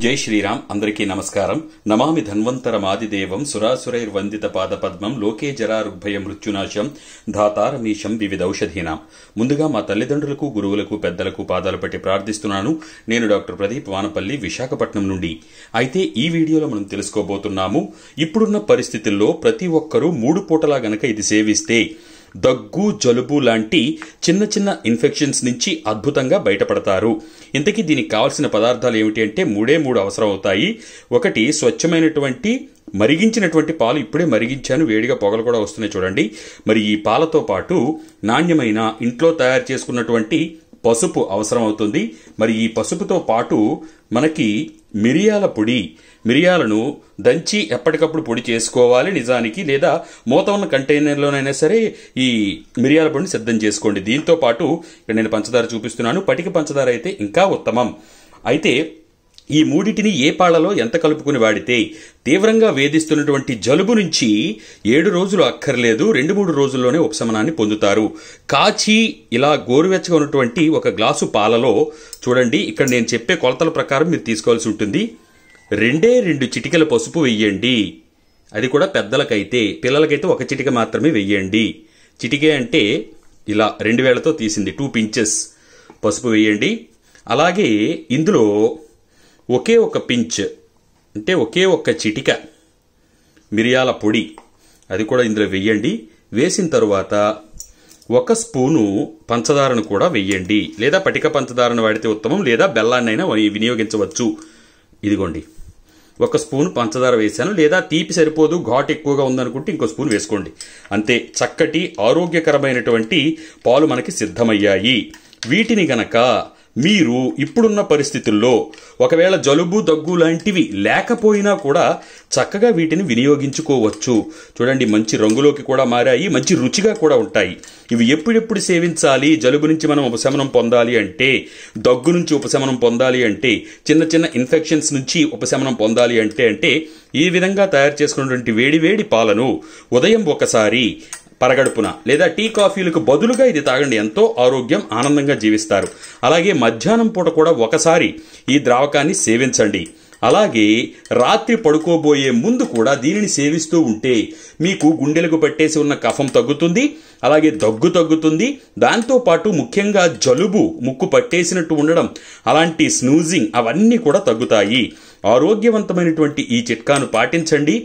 జై శ్రీరామ్. అందరికీ నమస్కారం. నమామి ధన్వంతరమాదిదేవం సురాసురైర్వందిత పాదపద్మం లోకే జరారుగ్భయ మృత్యునాశం ధాతారమీశం వివిధౌషధీనాం. ముందుగా మా తల్లిదండ్రులకు, గురువులకు, పెద్దలకు పాదాలు పట్టి ప్రార్థిస్తున్నాను. నేను డాక్టర్ ప్రదీప్ వానపల్లి, విశాఖపట్నం నుండి. అయితే ఈ వీడియోలో మనం తెలుసుకోబోతున్నాము, ఇప్పుడున్న పరిస్థితుల్లో ప్రతి ఒక్కరూ 3 పూటలా గనక ఇది సేవిస్తే దగ్గు, జలుబు లాంటి చిన్న చిన్న ఇన్ఫెక్షన్స్ నుంచి అద్భుతంగా బయటపడతారు. ఇంతకీ దీనికి కావాల్సిన పదార్థాలు ఏమిటి అంటే 3 అవసరం అవుతాయి. ఒకటి, స్వచ్ఛమైనటువంటి మరిగించినటువంటి పాలు. ఇప్పుడే మరిగించాను, వేడిగా పొగలు కూడా వస్తున్నాయి చూడండి. మరి ఈ పాలతో పాటు నాణ్యమైన ఇంట్లో తయారు చేసుకున్నటువంటి పసుపు అవసరం అవుతుంది. మరి ఈ పసుపుతో పాటు మనకి మిరియాల పొడి, మిరియాలను దంచి ఎప్పటికప్పుడు పొడి చేసుకోవాలి నిజానికి, లేదా మూత ఉన్న కంటైనర్లోనైనా సరే ఈ మిరియాల పొడిని సిద్ధం చేసుకోండి. దీంతో పాటు ఇక్కడ నేను పంచదార చూపిస్తున్నాను, పటిక పంచదార అయితే ఇంకా ఉత్తమం. అయితే ఈ మూడింటిని ఏ పాళ్లలో ఎంత కలుపుకుని వాడితే తీవ్రంగా వేధిస్తున్నటువంటి జలుబు నుంచి 7 రోజులు అక్కర్లేదు, 2-3 రోజుల్లోనే ఉపశమనాన్ని పొందుతారు. కాచి ఇలా గోరువెచ్చగా ఉన్నటువంటి ఒక గ్లాసు పాలలో చూడండి, ఇక్కడ నేను చెప్పే కొలతల ప్రకారం మీరు తీసుకోవాల్సి ఉంటుంది. 2 చిటికెల పసుపు వెయ్యండి. అది కూడా పెద్దలకైతే, పిల్లలకైతే 1 చిటిక మాత్రమే వెయ్యండి. చిటికే అంటే ఇలా 2 వేళ్లతో తీసింది 2 pinches పసుపు వేయండి. అలాగే ఇందులో ఒకే ఒక పించ్ అంటే ఒకే ఒక చిటిక మిరియాల పొడి, అది కూడా ఇందులో వెయ్యండి. వేసిన తరువాత 1 స్పూను పంచదారను కూడా వెయ్యండి. లేదా పటిక పంచదారను వాడితే ఉత్తమం, లేదా బెల్లాన్నైనా వినియోగించవచ్చు. ఇదిగోండి, 1 స్పూన్ పంచదార వేశాను. లేదా తీపి సరిపోదు, ఘాటు ఎక్కువగా ఉందనుకుంటే ఇంకో స్పూన్ వేసుకోండి. అంతే, చక్కటి ఆరోగ్యకరమైనటువంటి పాలు మనకి సిద్ధమయ్యాయి. వీటిని గనక మీరు ఇప్పుడున్న పరిస్థితుల్లో ఒకవేళ జలుబు, దగ్గు లాంటివి లేకపోయినా కూడా చక్కగా వీటిని వినియోగించుకోవచ్చు. చూడండి, మంచి రంగులోకి కూడా మారాయి, మంచి రుచిగా కూడా ఉంటాయి. ఇవి ఎప్పుడెప్పుడు సేవించాలి? జలుబు నుంచి మనం ఉపశమనం పొందాలి అంటే, దగ్గు నుంచి ఉపశమనం పొందాలి అంటే, చిన్న చిన్న ఇన్ఫెక్షన్స్ నుంచి ఉపశమనం పొందాలి అంటే ఈ విధంగా తయారు చేసుకున్నటువంటి వేడి పాలను ఉదయం ఒకసారి పరగడుపున లేదా టీ కాఫీలకు బదులుగా ఇది తాగండి. ఎంతో ఆరోగ్యం, ఆనందంగా జీవిస్తారు. అలాగే మధ్యాహ్నం పూట కూడా ఒకసారి ఈ ద్రావకాన్ని సేవించండి. అలాగే రాత్రి పడుకోబోయే ముందు కూడా దీనిని సేవిస్తూ ఉంటే మీకు గుండెలకు పట్టేసి ఉన్న కఫం తగ్గుతుంది, అలాగే దగ్గు తగ్గుతుంది. దాంతోపాటు ముఖ్యంగా జలుబు, ముక్కు పట్టేసినట్టు ఉండడం, అలాంటి స్నూజింగ్ అవన్నీ కూడా తగ్గుతాయి. ఆరోగ్యవంతమైనటువంటి ఈ చిట్కాను పాటించండి,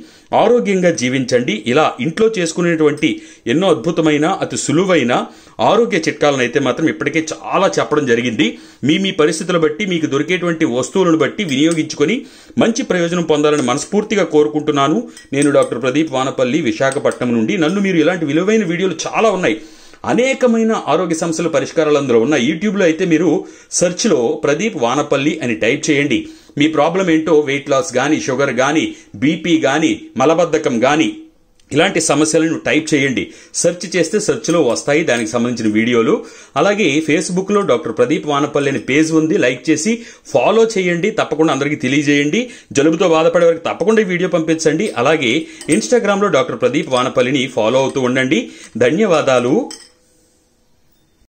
ఆరోగ్యంగా జీవించండి. ఇలా ఇంట్లో చేసుకునేటువంటి ఎన్నో అద్భుతమైన, అతి సులువైన ఆరోగ్య చిట్కాలను అయితే మాత్రం ఇప్పటికే చాలా చెప్పడం జరిగింది. మీ పరిస్థితులను బట్టి, మీకు దొరికేటువంటి వస్తువులను బట్టి వినియోగించుకొని మంచి ప్రయోజనం పొందాలని మనస్ఫూర్తిగా కోరుకుంటున్నాను. నేను డాక్టర్ ప్రదీప్ వానపల్లి, విశాఖపట్నం నుండి. నన్ను మీరు ఇలాంటి విలువైన వీడియోలు చాలా ఉన్నాయి, అనేకమైన ఆరోగ్య సమస్యల పరిష్కారాలు అందులో ఉన్నాయి. యూట్యూబ్లో అయితే మీరు సెర్చ్లో ప్రదీప్ వానపల్లి అని టైప్ చేయండి. మీ ప్రాబ్లం ఏంటో, వెయిట్ లాస్ కానీ, షుగర్ కానీ, బీపీ కానీ, మలబద్ధకం కానీ, ఇలాంటి సమస్యలను టైప్ చేయండి. సెర్చ్ చేస్తే సెర్చ్లో వస్తాయి దానికి సంబంధించిన వీడియోలు. అలాగే ఫేస్బుక్లో డాక్టర్ ప్రదీప్ వానపల్లి అనే పేజ్ ఉంది, లైక్ చేసి ఫాలో చేయండి. తప్పకుండా అందరికీ తెలియజేయండి. జలుబుతో బాధపడే వారికి తప్పకుండా ఈ వీడియో పంపించండి. అలాగే ఇన్స్టాగ్రామ్లో డాక్టర్ ప్రదీప్ వానపల్లిని ఫాలో అవుతూ ఉండండి. ధన్యవాదాలు.